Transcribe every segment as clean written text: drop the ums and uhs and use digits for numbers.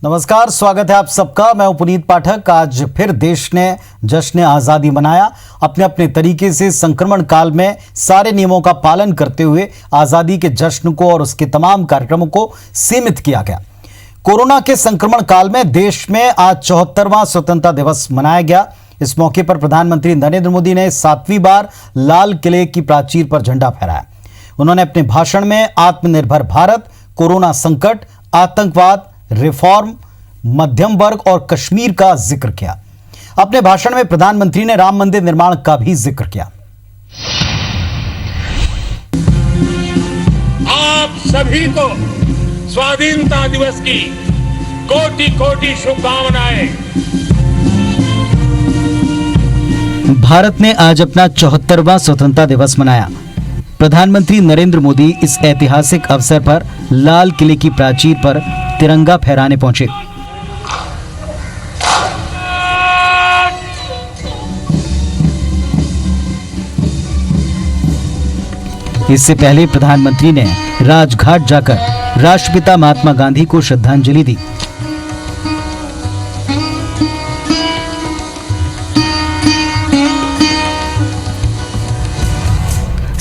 नमस्कार, स्वागत है आप सबका। मैं हूं पुनीत पाठक। आज फिर देश ने जश्न आज़ादी मनाया। अपने अपने तरीके से संक्रमण काल में सारे नियमों का पालन करते हुए आज़ादी के जश्न को और उसके तमाम कार्यक्रमों को सीमित किया गया। कोरोना के संक्रमण काल में देश में आज 74वां स्वतंत्रता दिवस मनाया गया। इस मौके पर प्रधानमंत्री नरेंद्र मोदी ने 7वीं बार लाल किले की प्राचीर पर झंडा फहराया। उन्होंने अपने भाषण में आत्मनिर्भर भारत, कोरोना संकट, आतंकवाद, रिफॉर्म, मध्यम वर्ग और कश्मीर का जिक्र किया। अपने भाषण में प्रधानमंत्री ने राम मंदिर निर्माण का भी जिक्र किया। आप सभी को स्वाधीनता दिवस की कोटि कोटि शुभकामनाएं। भारत ने आज अपना 74वां स्वतंत्रता दिवस मनाया। प्रधानमंत्री नरेंद्र मोदी इस ऐतिहासिक अवसर पर लाल किले की प्राचीर पर तिरंगा फहराने पहुंचे। इससे पहले प्रधानमंत्री ने राजघाट जाकर राष्ट्रपिता महात्मा गांधी को श्रद्धांजलि दी।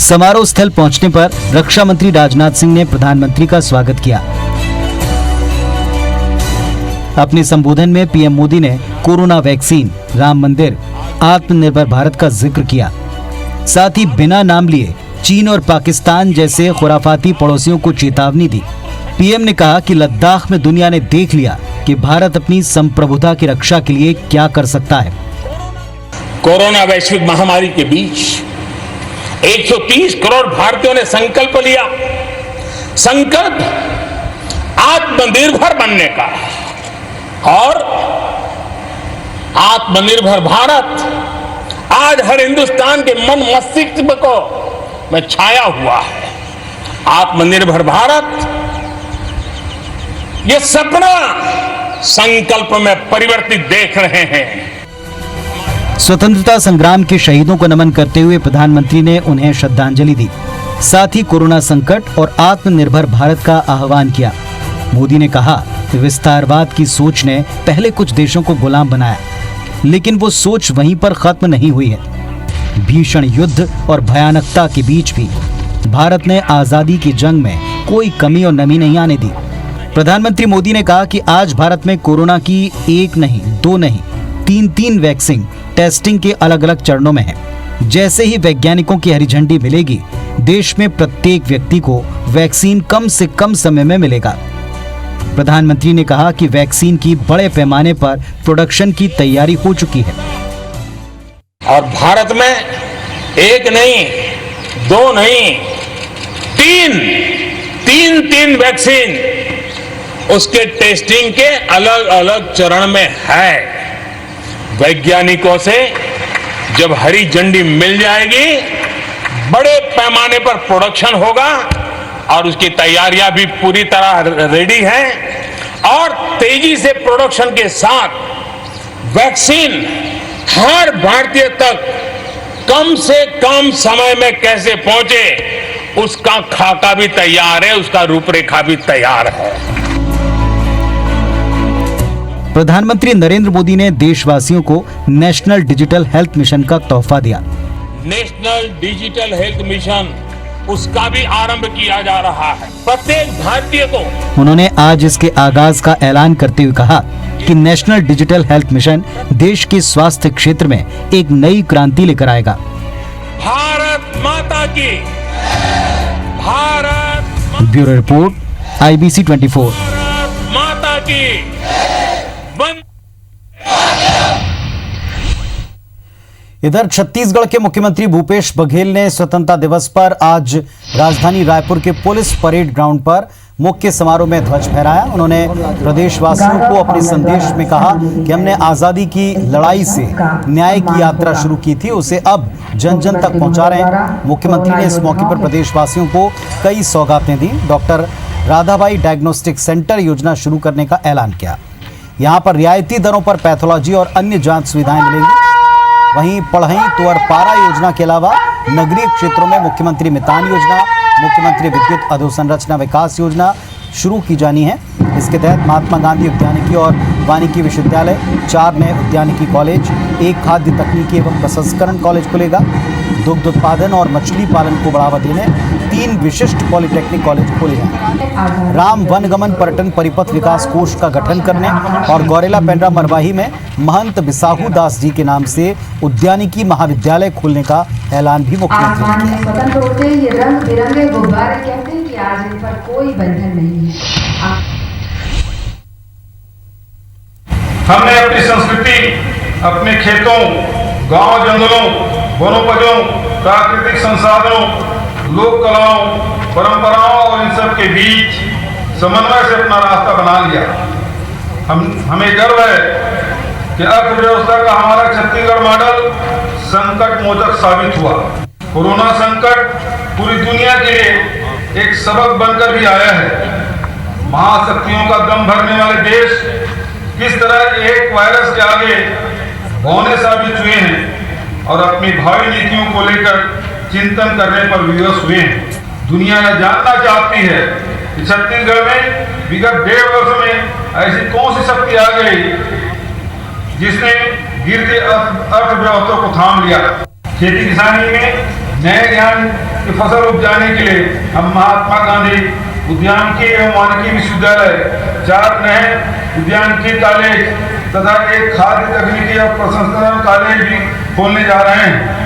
समारोह स्थल पहुंचने पर रक्षा मंत्री राजनाथ सिंह ने प्रधानमंत्री का स्वागत किया। अपने संबोधन में पीएम मोदी ने कोरोना वैक्सीन, राम मंदिर, आत्मनिर्भर भारत का जिक्र किया। साथ ही बिना नाम लिए चीन और पाकिस्तान जैसे खुराफाती पड़ोसियों को चेतावनी दी। पीएम ने कहा कि लद्दाख में दुनिया ने देख लिया कि भारत अपनी संप्रभुता की रक्षा के लिए क्या कर सकता है। कोरोना वैश्विक महामारी के बीच 130 करोड़ भारतीयों ने संकल्प लिया। संकल्प आत्मनिर्भर बनने का, और आत्मनिर्भर भारत आज हर हिंदुस्तान के मन मस्तिष्क को में छाया हुआ है। आत्मनिर्भर भारत, ये सपना संकल्प में परिवर्तित देख रहे हैं। स्वतंत्रता संग्राम के शहीदों को नमन करते हुए प्रधानमंत्री ने उन्हें श्रद्धांजलि दी। साथ ही कोरोना संकट और आत्मनिर्भर भारत का आह्वान किया। मोदी ने कहा, विस्तारवाद की सोच ने पहले कुछ देशों को गुलाम बनाया, लेकिन वो सोच वहीं पर खत्म नहीं हुई है। भीषण युद्ध और भयानकता के बीच भी भारत ने आजादी की जंग में कोई कमी और नमी नहीं आने दी। प्रधानमंत्री मोदी ने कहा कि आज भारत में कोरोना की एक नहीं, दो नहीं, तीन वैक्सीन टेस्टिंग के अलग अलग चरणों में है। जैसे ही वैज्ञानिकों की हरी झंडी मिलेगी, देश में प्रत्येक व्यक्ति को वैक्सीन कम से कम समय में मिलेगा। प्रधानमंत्री ने कहा कि वैक्सीन की बड़े पैमाने पर प्रोडक्शन की तैयारी हो चुकी है। और भारत में एक नहीं, दो नहीं, तीन वैक्सीन उसके टेस्टिंग के अलग अलग चरण में है। वैज्ञानिकों से जब हरी झंडी मिल जाएगी, बड़े पैमाने पर प्रोडक्शन होगा और उसकी तैयारियां भी पूरी तरह रेडी हैं। और तेजी से प्रोडक्शन के साथ वैक्सीन हर भारतीय तक कम से कम समय में कैसे पहुंचे, उसका खाका भी तैयार है, उसका रूपरेखा भी तैयार है। प्रधानमंत्री नरेंद्र मोदी ने देशवासियों को नेशनल डिजिटल हेल्थ मिशन का तोहफा दिया। नेशनल डिजिटल हेल्थ मिशन, उसका भी आरंभ किया जा रहा है। प्रत्येक भारतीय को उन्होंने आज इसके आगाज का ऐलान करते हुए कहा कि नेशनल डिजिटल हेल्थ मिशन देश के स्वास्थ्य क्षेत्र में एक नई क्रांति लेकर आएगा। भारत माता की, Bharat bureau report, IBC 24। Bharat माता की। इधर छत्तीसगढ़ के मुख्यमंत्री भूपेश बघेल ने स्वतंत्रता दिवस पर आज राजधानी रायपुर के पुलिस परेड ग्राउंड पर मुख्य समारोह में ध्वज फहराया। उन्होंने प्रदेशवासियों को अपने संदेश में कहा कि हमने आज़ादी की लड़ाई से न्याय की यात्रा शुरू की थी, उसे अब जन जन तक पहुंचा रहे हैं। मुख्यमंत्री ने इस मौके पर प्रदेशवासियों को कई सौगातें दी। डॉक्टर राधाबाई डायग्नोस्टिक सेंटर योजना शुरू करने का ऐलान किया। यहाँ पर रियायती दरों पर पैथोलॉजी और अन्य जांच सुविधाएं मिलेंगी। वहीं पढ़ई तुअर पारा योजना के अलावा नगरीय क्षेत्रों में मुख्यमंत्री मितान योजना, मुख्यमंत्री विद्युत अधोसंरचना विकास योजना, शुरू की जानी है। इसके तहत महात्मा गांधी उद्यानिकी और वानिकी विश्वविद्यालय, 4 नए उद्यानिकी कॉलेज, 1 खाद्य तकनीकी एवं प्रसंस्करण कॉलेज खुलेगा। दुग्ध उत्पादन और मछली पालन को बढ़ावा देने 3 विशिष्ट पॉलिटेक्निक कॉलेज खोले जाएंगे। राम वनगमन पर्यटन परिपथ विकास कोष का गठन करने और गौरेला पेंड्रा मरवाही में महंत बिसाहू दास जी के नाम से उद्यानिकी महाविद्यालय खोलने का ऐलान भी मुख्यमंत्री ने किया। स्वतंत्र होते ये रंग बिरंगे गुब्बारे कहते हैं कि आज इन पर कोई बंधन नहीं है। हमने अपनी संस्कृति, अपने खेतों, गांव, जंगलों, वनोपजों, प्राकृतिक संसाधनों, लोक कलाओं, परंपराओं और इन सब के बीच समन्वय से अपना रास्ता बना लिया। हमें गर्व है कि अर्थव्यवस्था का हमारा छत्तीसगढ़ मॉडल संकट मोचक साबित हुआ। कोरोना संकट पूरी दुनिया के लिए एक सबक बनकर भी आया है। महाशक्तियों का दम भरने वाले देश किस तरह एक वायरस के आगे बौने साबित हुए हैं और अपनी भावी नीतियों को लेकर चिंतन करने पर विवश हुए हैं। दुनिया यह जानना चाहती है कि छत्तीसगढ़ में विगत 1.5 वर्ष में ऐसी कौन सी शक्ति आ गई जिसने गिरती अर्थव्यवस्था को थाम लिया। खेती किसानी में नए ज्ञान की फसल उपजाने के लिए हम महात्मा गांधी उद्यानिकी एवं वानिकी विश्वविद्यालय, 4 नए उद्यानिकी कॉलेज तथा 1 खाद्य तकनीकी और प्रसंस्करण कॉलेज भी खोलने जा रहे हैं।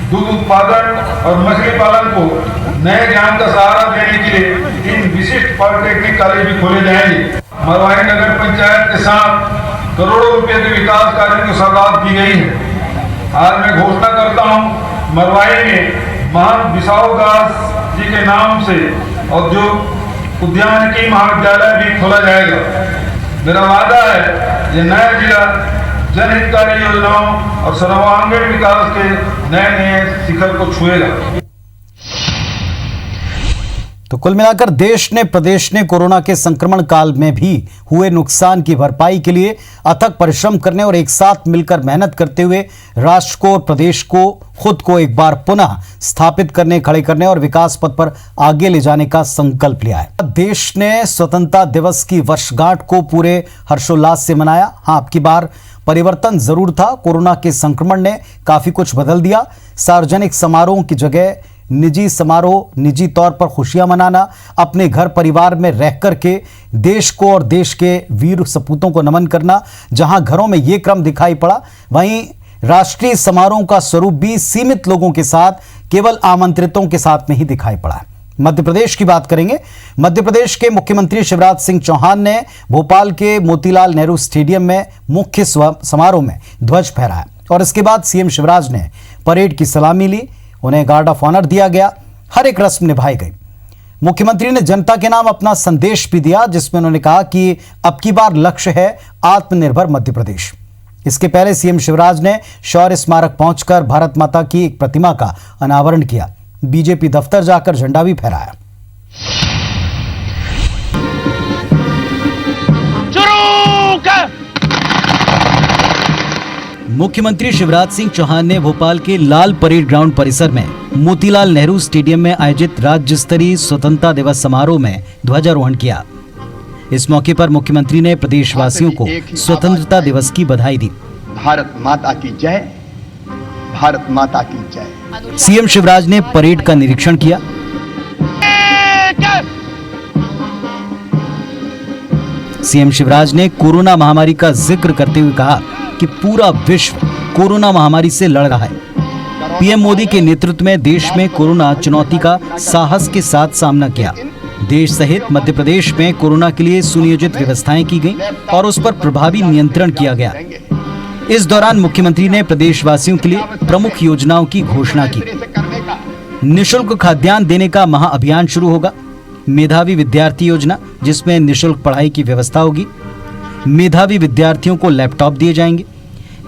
दूध उत्पादन और मछली पालन को नए ज्ञान का सहारा देने के लिए 3 विशिष्ट पॉलिटेक्निक कॉलेज भी खोले जाएंगे। मरवाही नगर पंचायत के साथ करोड़ों रुपए के विकास कार्यों की सौगात दी गई है। आज मैं घोषणा करता हूँ, मरवाही में महंत बिसाहू दास जी के नाम से और जो उद्यानिकी महाविद्यालय भी खोला जाएगा। मेरा वादा है ये नया जिला जनहितकारी योजनाओं और सर्वांगीण विकास के नए शिखर को छुएगा। तो कुल मिलाकर देश ने, प्रदेश ने कोरोना के संक्रमण काल में भी हुए नुकसान की भरपाई के लिए अथक परिश्रम करने और एक साथ मिलकर मेहनत करते हुए राष्ट्र को और प्रदेश को, खुद को एक बार पुनः स्थापित करने, खड़े करने और विकास पथ पर आगे ले जाने का संकल्प लिया है। देश ने स्वतंत्रता दिवस की वर्षगांठ को पूरे हर्षोल्लास से मनाया। हाँ, अब की बार परिवर्तन जरूर था। कोरोना के संक्रमण ने काफी कुछ बदल दिया। सार्वजनिक समारोह की जगह निजी समारोह, निजी तौर पर खुशियां मनाना, अपने घर परिवार में रह कर के देश को और देश के वीर सपूतों को नमन करना, जहां घरों में ये क्रम दिखाई पड़ा, वहीं राष्ट्रीय समारोह का स्वरूप भी सीमित लोगों के साथ, केवल आमंत्रितों के साथ में ही दिखाई पड़ा। मध्य प्रदेश की बात करेंगे। मध्य प्रदेश के मुख्यमंत्री शिवराज सिंह चौहान ने भोपाल के मोतीलाल नेहरू स्टेडियम में मुख्य समारोह में ध्वज फहराया और इसके बाद सीएम शिवराज ने परेड की सलामी ली। उन्हें गार्ड ऑफ ऑनर दिया गया। हर एक रस्म निभाई गई। मुख्यमंत्री ने जनता के नाम अपना संदेश भी दिया, जिसमें उन्होंने कहा कि अब की बार लक्ष्य है आत्मनिर्भर मध्य प्रदेश। इसके पहले सीएम शिवराज ने शौर्य स्मारक पहुंचकर भारत माता की एक प्रतिमा का अनावरण किया। बीजेपी दफ्तर जाकर झंडा भी फहराया। मुख्यमंत्री शिवराज सिंह चौहान ने भोपाल के लाल परेड ग्राउंड परिसर में मोतीलाल नेहरू स्टेडियम में आयोजित राज्य स्तरीय स्वतंत्रता दिवस समारोह में ध्वजारोहण किया। इस मौके पर मुख्यमंत्री ने प्रदेशवासियों को स्वतंत्रता दिवस की बधाई दी। भारत माता की जय, भारत माता की जय। सीएम शिवराज ने परेड का निरीक्षण किया। सीएम शिवराज ने कोरोना महामारी का जिक्र करते हुए कहा कि पूरा विश्व कोरोना महामारी से लड़ रहा है। पीएम मोदी के नेतृत्व में देश में कोरोना चुनौती का साहस के साथ सामना किया। देश सहित मध्य प्रदेश में कोरोना के लिए सुनियोजित व्यवस्थाएं की गईं और उस पर प्रभावी नियंत्रण किया गया। इस दौरान मुख्यमंत्री ने प्रदेशवासियों के लिए प्रमुख योजनाओं की घोषणा की। निःशुल्क खाद्यान्न देने का महाअभियान शुरू होगा। मेधावी विद्यार्थी योजना, जिसमें निःशुल्क पढ़ाई की व्यवस्था होगी। मेधावी विद्यार्थियों को लैपटॉप दिए जाएंगे।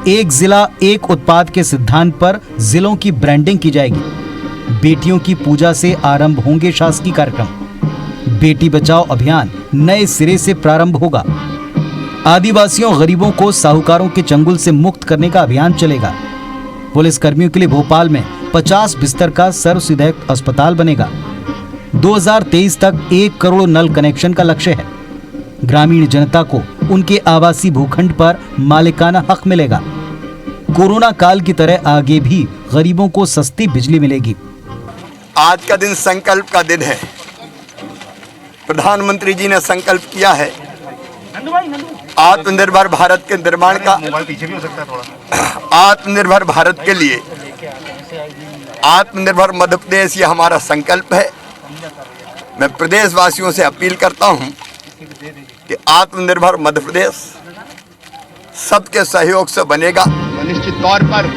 एक जिला एक उत्पाद के सिद्धांत पर जिलों की ब्रांडिंग की जाएगी। बेटियों की पूजा से आरंभ होंगे शासकीय कार्यक्रम। बेटी बचाओ अभियान नए सिरे से प्रारंभ होगा। आदिवासियों, गरीबों को साहूकारों के चंगुल से मुक्त करने का अभियान चलेगा। पुलिस कर्मियों के लिए भोपाल में 50 बिस्तर का सर्वसिधक अस्पताल बनेगा। 2023 तक 1 करोड़ नल कनेक्शन का लक्ष्य है। ग्रामीण जनता को उनके आवासीय भूखंड पर मालिकाना हक मिलेगा। कोरोना काल की तरह आगे भी गरीबों को सस्ती बिजली मिलेगी। आज का दिन संकल्प का दिन है। प्रधानमंत्री जी ने संकल्प किया है आत्मनिर्भर भारत के निर्माण का। आत्मनिर्भर भारत के लिए आत्मनिर्भर मध्य प्रदेश ये हमारा संकल्प है। मैं प्रदेशवासियों से अपील करता हूं कि आत्मनिर्भर मध्य प्रदेश सबके सहयोग से बनेगा। निश्चित तौर पर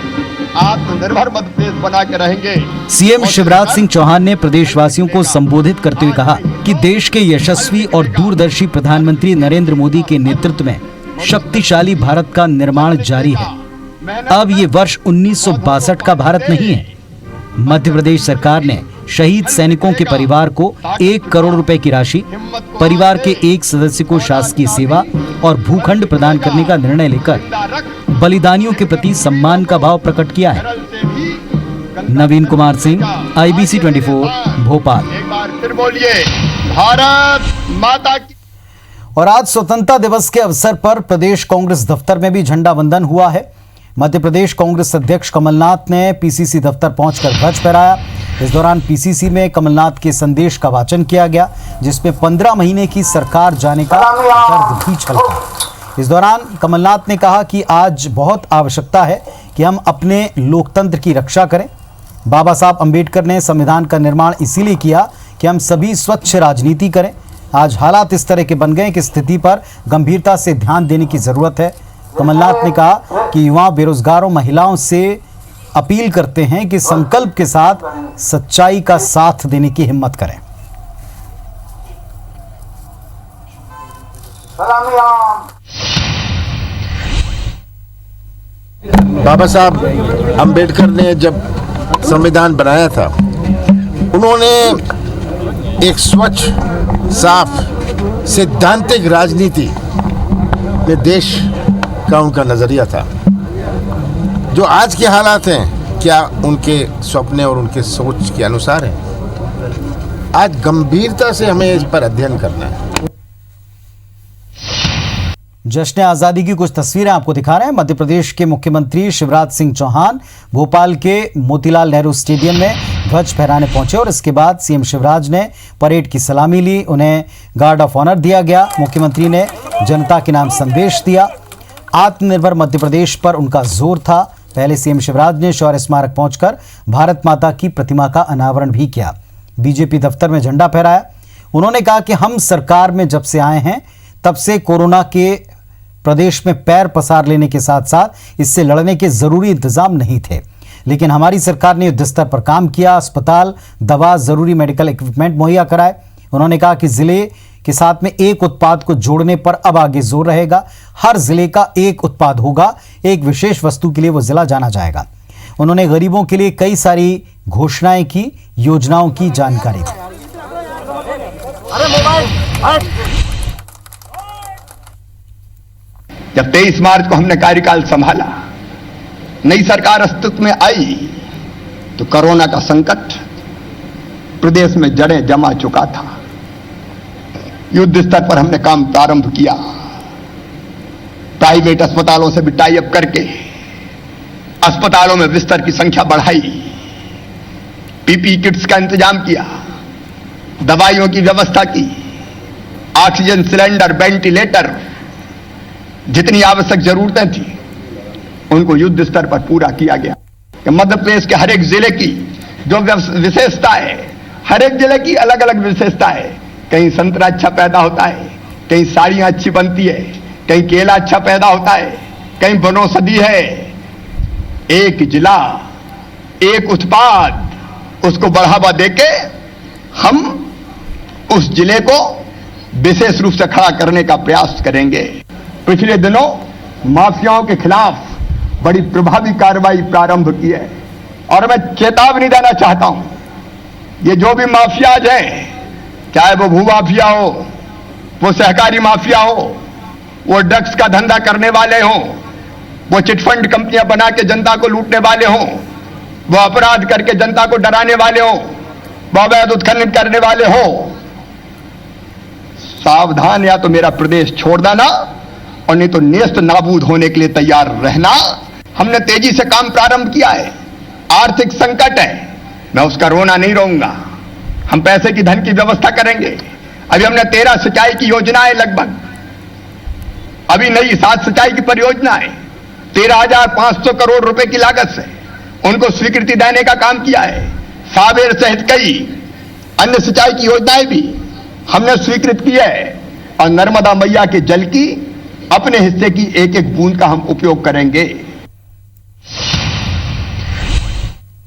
आत्मनिर्भर मध्य प्रदेश बना के रहेंगे। सीएम शिवराज सिंह चौहान ने प्रदेशवासियों को संबोधित करते हुए कहा कि देश के यशस्वी और दूरदर्शी प्रधानमंत्री नरेंद्र मोदी के नेतृत्व में शक्तिशाली भारत का निर्माण जारी है। अब ये वर्ष 1962 का भारत नहीं है। मध्य प्रदेश सरकार ने शहीद सैनिकों के परिवार को 1 करोड़ रुपए की राशि, परिवार के एक सदस्य को शासकीय सेवा और भूखंड प्रदान करने का निर्णय लेकर बलिदानियों के प्रति सम्मान का भाव प्रकट किया है। नवीन कुमार सिंह, IBC 24, भोपाल। एक बार फिर बोलिए, भारत माता की। और आज स्वतंत्रता दिवस के अवसर पर प्रदेश कांग्रेस दफ्तर में भी झंडा वंदन हुआ है। मध्य प्रदेश कांग्रेस अध्यक्ष कमलनाथ ने पीसीसी दफ्तर पहुंचकर ध्वज फहराया। इस दौरान पीसीसी में कमलनाथ के संदेश का वाचन किया गया, जिसमें 15 महीने की सरकार जाने का दर्द भी छलका। इस दौरान कमलनाथ ने कहा कि आज बहुत आवश्यकता है कि हम अपने लोकतंत्र की रक्षा करें। बाबा साहब अंबेडकर ने संविधान का निर्माण इसीलिए किया कि हम सभी स्वच्छ राजनीति करें। आज हालात इस तरह के बन गए कि स्थिति पर गंभीरता से ध्यान देने की जरूरत है। कमलनाथ ने कहा कि युवा बेरोजगारों, महिलाओं से अपील करते हैं कि संकल्प के साथ सच्चाई का साथ देने की हिम्मत करें। बाबा साहब अंबेडकर ने जब संविधान बनाया था, उन्होंने एक स्वच्छ, साफ, सैद्धांतिक राजनीति में देश का उनका नजरिया था। जो आज के हालात हैं, क्या उनके सपने और उनके सोच के अनुसार है? आज गंभीरता से हमें इस पर अध्ययन करना है। जश्न आजादी की कुछ तस्वीरें आपको दिखा रहे हैं। मध्य प्रदेश के मुख्यमंत्री शिवराज सिंह चौहान भोपाल के मोतीलाल नेहरू स्टेडियम में ध्वज फहराने पहुंचे और इसके बाद सीएम शिवराज ने परेड की सलामी ली। उन्हें गार्ड ऑफ ऑनर दिया गया। मुख्यमंत्री ने जनता के नाम संदेश दिया। आत्मनिर्भर मध्य प्रदेश पर उनका जोर था। पहले सीएम शिवराज ने शौर्य स्मारक पहुंचकर भारत माता की प्रतिमा का अनावरण भी किया। बीजेपी दफ्तर में झंडा फहराया। उन्होंने कहा कि हम सरकार में जब से आए हैं तब से कोरोना के प्रदेश में पैर पसार लेने के साथ साथ इससे लड़ने के जरूरी इंतजाम नहीं थे, लेकिन हमारी सरकार ने युद्ध स्तर पर काम किया। अस्पताल, दवा, जरूरी मेडिकल इक्विपमेंट मुहैया कराए। उन्होंने कहा कि जिले के साथ में एक उत्पाद को जोड़ने पर अब आगे जोर रहेगा। हर जिले का एक उत्पाद होगा, एक विशेष वस्तु के लिए वो जिला जाना जाएगा। उन्होंने गरीबों के लिए कई सारी घोषणाएं की, योजनाओं की जानकारी दी। जब 23 मार्च को हमने कार्यकाल संभाला, नई सरकार अस्तित्व में आई, तो कोरोना का संकट प्रदेश में जड़ें जमा चुका था। युद्ध स्तर पर हमने काम प्रारंभ किया। प्राइवेट अस्पतालों से भी टाई अप करके अस्पतालों में बिस्तर की संख्या बढ़ाई, पीपी किट्स का इंतजाम किया, दवाइयों की व्यवस्था की, ऑक्सीजन सिलेंडर, वेंटिलेटर, जितनी आवश्यक जरूरतें थी उनको युद्ध स्तर पर पूरा किया गया। कि मध्य प्रदेश के हर एक जिले की जो विशेषता है, हर एक जिले की अलग अलग विशेषता है। कहीं संतरा अच्छा पैदा होता है, कहीं साड़ियां अच्छी बनती है, कहीं केला अच्छा पैदा होता है, कहीं वनौषधि है। एक जिला, एक उत्पाद, उसको बढ़ावा देके हम उस जिले को विशेष रूप से खड़ा करने का प्रयास करेंगे। पिछले दिनों माफियाओं के खिलाफ बड़ी प्रभावी कार्रवाई प्रारंभ की है और मैं चेतावनी देना चाहता हूं, ये जो भी माफियाज हैं, चाहे वो भू माफिया हो, वो सहकारी माफिया हो, वो ड्रग्स का धंधा करने वाले हों, वो चिटफंड कंपनियां बना के जनता को लूटने वाले हों, वो अपराध करके जनता को डराने वाले हों, व अवैध उत्खनन करने वाले हो, सावधान, या तो मेरा प्रदेश छोड़ देना और नहीं तो नेस्त नाबूद होने के लिए तैयार रहना। हमने तेजी से काम प्रारंभ किया है। आर्थिक संकट है, मैं उसका रोना नहीं रोऊंगा। हम पैसे की धन की व्यवस्था करेंगे। अभी हमने 13 सिंचाई की योजनाएं, लगभग अभी नई 7 सिंचाई की परियोजनाएं 13,500 करोड़ रुपए की लागत से उनको स्वीकृति देने का काम किया है। सावेर सहित कई अन्य सिंचाई की योजनाएं भी हमने स्वीकृत की है और नर्मदा मैया के जल की अपने हिस्से की एक एक बूंद का हम उपयोग करेंगे।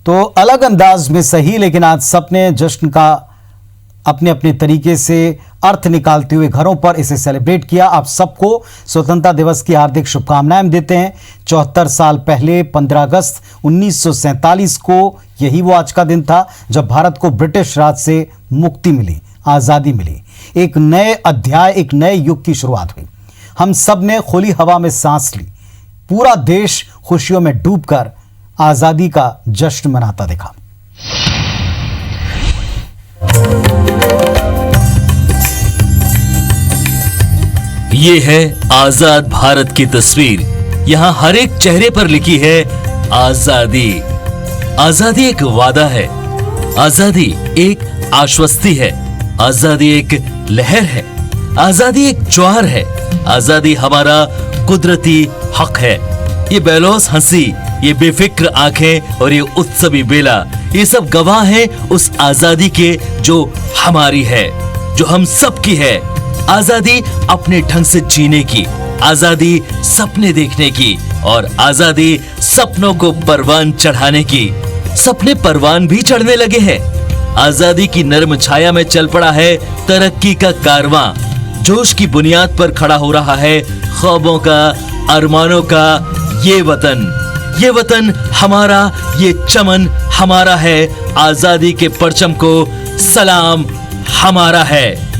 तो अलग अंदाज में सही, लेकिन आज सबने जश्न का अपने अपने तरीके से अर्थ निकालते हुए घरों पर इसे सेलिब्रेट किया। आप सबको स्वतंत्रता दिवस की हार्दिक शुभकामनाएं देते हैं। 74 साल पहले 15 अगस्त 1947 को यही वो आज का दिन था जब भारत को ब्रिटिश राज से मुक्ति मिली, आजादी मिली। एक नए अध्याय, एक नए युग की शुरुआत हुई। हम सब ने खुली हवा में सांस ली। पूरा देश खुशियों में डूबकर आजादी का जश्न मनाता दिखा। ये है आजाद भारत की तस्वीर। यहाँ हर एक चेहरे पर लिखी है आजादी। आजादी एक वादा है, आजादी एक आश्वस्ति है, आजादी एक लहर है, आजादी एक ज्वार है, आजादी हमारा कुदरती हक है। ये बेलौस हंसी, ये बेफिक्र आंखें और ये उत्सवी बेला, ये सब गवाह हैं उस आजादी के जो हमारी है, जो हम सबकी है। आजादी अपने ढंग से जीने की, आजादी सपने देखने की और आजादी सपनों को परवान चढ़ाने की। सपने परवान भी चढ़ने लगे हैं। आजादी की नर्म छाया में चल पड़ा है तरक्की का कारवां। जोश की बुनियाद पर खड़ा हो रहा है ख्वाबों का, अरमानों का ये वतन हमारा, ये चमन हमारा है। आजादी के परचम को सलाम हमारा है।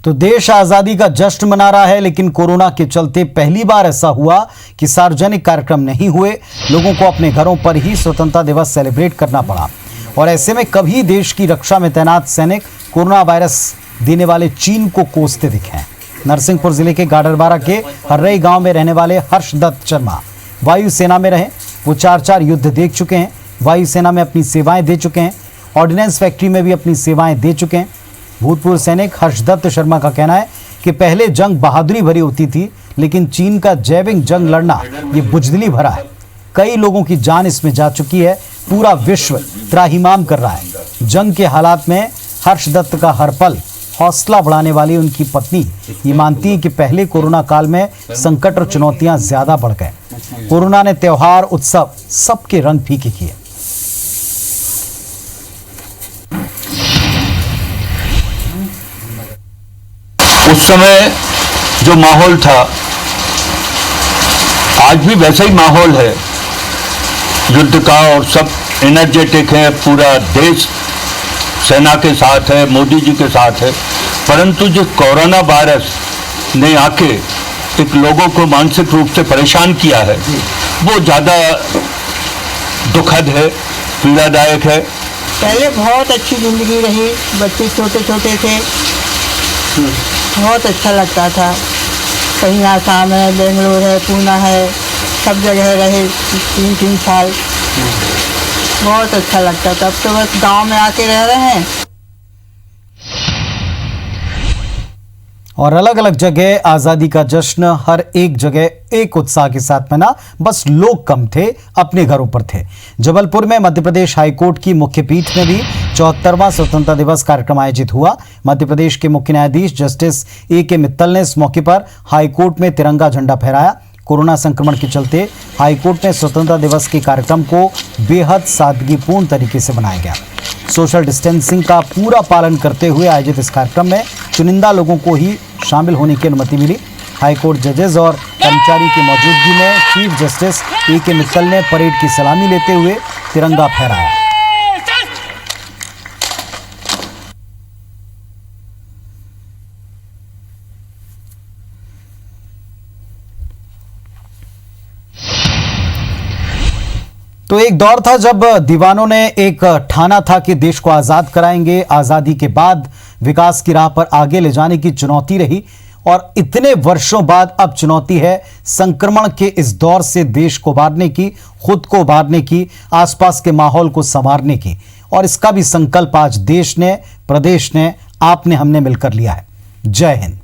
तो देश आजादी का जश्न मना रहा है, लेकिन कोरोना के चलते पहली बार ऐसा हुआ कि सार्वजनिक कार्यक्रम नहीं हुए। लोगों को अपने घरों पर ही स्वतंत्रता दिवस सेलिब्रेट करना पड़ा। और ऐसे में कभी देश की रक्षा में तैनात सैनिक कोरोना वायरस देने वाले चीन को कोसते दिखे हैं। नरसिंहपुर जिले के गाडरबारा के हर्रई गांव में रहने वाले हर्षदत्त शर्मा वायुसेना में रहे। वो 4 युद्ध देख चुके हैं। वायुसेना में अपनी सेवाएं दे चुके हैं। ऑर्डिनेंस फैक्ट्री में भी अपनी सेवाएं दे चुके हैं। भूतपूर्व सैनिक हर्षदत्त शर्मा का कहना है कि पहले जंग बहादुरी भरी होती थी, लेकिन चीन का जैविक जंग लड़ना ये बुजदिली भरा है। कई लोगों की जान इसमें जा चुकी है। पूरा विश्व त्राहिमाम कर रहा है। जंग के हालात में हर्षदत्त का हर पल हौसला बढ़ाने वाली उनकी पत्नी ये मानती है कि पहले कोरोना काल में संकट और चुनौतियां ज्यादा बढ़ गए। कोरोना ने त्योहार, उत्सव सबके रंग फीके किए। उस समय जो माहौल था, आज भी वैसा ही माहौल है युद्ध का, और सब एनर्जेटिक है। पूरा देश सेना के साथ है, मोदी जी के साथ है। परंतु जो कोरोना वायरस ने आके एक लोगों को मानसिक रूप से परेशान किया है, वो ज़्यादा दुखद है, पीड़ादायक है। पहले बहुत अच्छी जिंदगी रही, बच्चे छोटे छोटे थे, बहुत अच्छा लगता था। कहीं आसाम है, बेंगलोर है, पूना है, सब जगह रहे 3-3 साल, बहुत अच्छा लगता था। अब तो बस गांव में आके रह रहे हैं। और अलग अलग जगह आजादी का जश्न हर एक जगह एक उत्साह के साथ मना, बस लोग कम थे, अपने घरों पर थे। जबलपुर में मध्य प्रदेश हाईकोर्ट की मुख्य पीठ में भी 74वां स्वतंत्रता दिवस कार्यक्रम आयोजित हुआ। मध्य प्रदेश के मुख्य न्यायाधीश जस्टिस A.K. मित्तल ने इस मौके पर हाईकोर्ट में तिरंगा झंडा फहराया। कोरोना संक्रमण के चलते हाईकोर्ट में स्वतंत्रता दिवस के कार्यक्रम को बेहद सादगीपूर्ण तरीके से बनाया गया। सोशल डिस्टेंसिंग का पूरा पालन करते हुए आयोजित इस कार्यक्रम में चुनिंदा लोगों को ही शामिल होने की अनुमति मिली। हाईकोर्ट जजेस और कर्मचारी की मौजूदगी में चीफ जस्टिस A.K. मित्तल ने परेड की सलामी लेते हुए तिरंगा फहराया। तो एक दौर था जब दीवानों ने एक ठाना था कि देश को आजाद कराएंगे। आजादी के बाद विकास की राह पर आगे ले जाने की चुनौती रही और इतने वर्षों बाद अब चुनौती है संक्रमण के इस दौर से देश को उबारने की, खुद को उबारने की, आसपास के माहौल को संवारने की। और इसका भी संकल्प आज देश ने, प्रदेश ने, आपने, हमने मिलकर लिया है। जय हिंद।